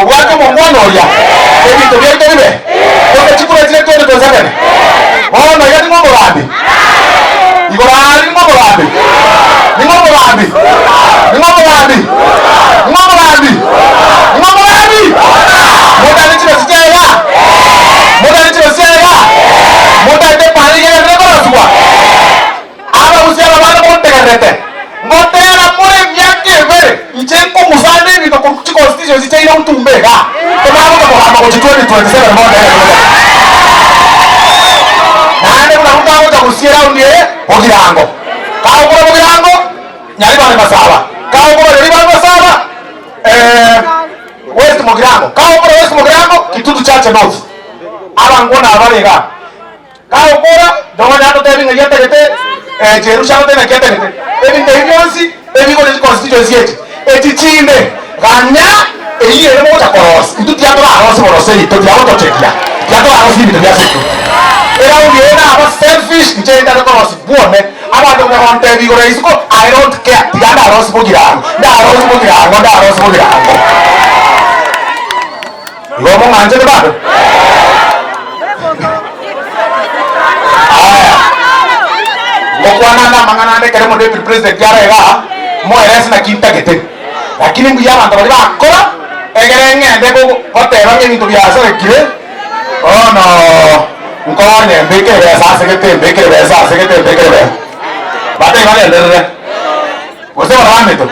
obwate mongwana oria ebintu byete bibe oke chikura chile twende twezakene ono yati ngoborambi igorari ngoborambi ngoborambi ngoborambi ngoborambi ngoborambi modani chile sitera modani chile sitera modani pani ke rekoraswa aba usiala bana montegarete ngotera mure myake vere ichenko musande bito ku constitution zichaira utumbega tomamo ko kama ko 2027 mode nane kuna mutago ta kusiera undie ogirango kawo ko ogirango nyali bana basaba kawo ko nyali bana basaba west mogirango kawo ko west mogirango kitutu chache north abangona abarega kawo ko dongo nyato tebi ngiyete gete Jerusalem tena kiata gete ebi ndeyonsi ebi ko constitution yeti etichinde ganya eyi ere mo ta koros itu tiato aros morosei to tiato to chekia tiato aros ni bia seku era uliena aba selfish nchenda ko koros buone aba ndo ko onte bi ko reisiko I don't care tianda aros bogirango nda aros bogirango nda aros bogirango ngomo manje de bado okwana na mangana ne kere mo de president yarega mo eres na quinta gete lakini nguya bantu bali bakora egere ngende ko hoteba ngintu byasa rekire oh no nkone mbeke besa segete mbeke besa segete mbeke besa bate vale ndere wose wala meto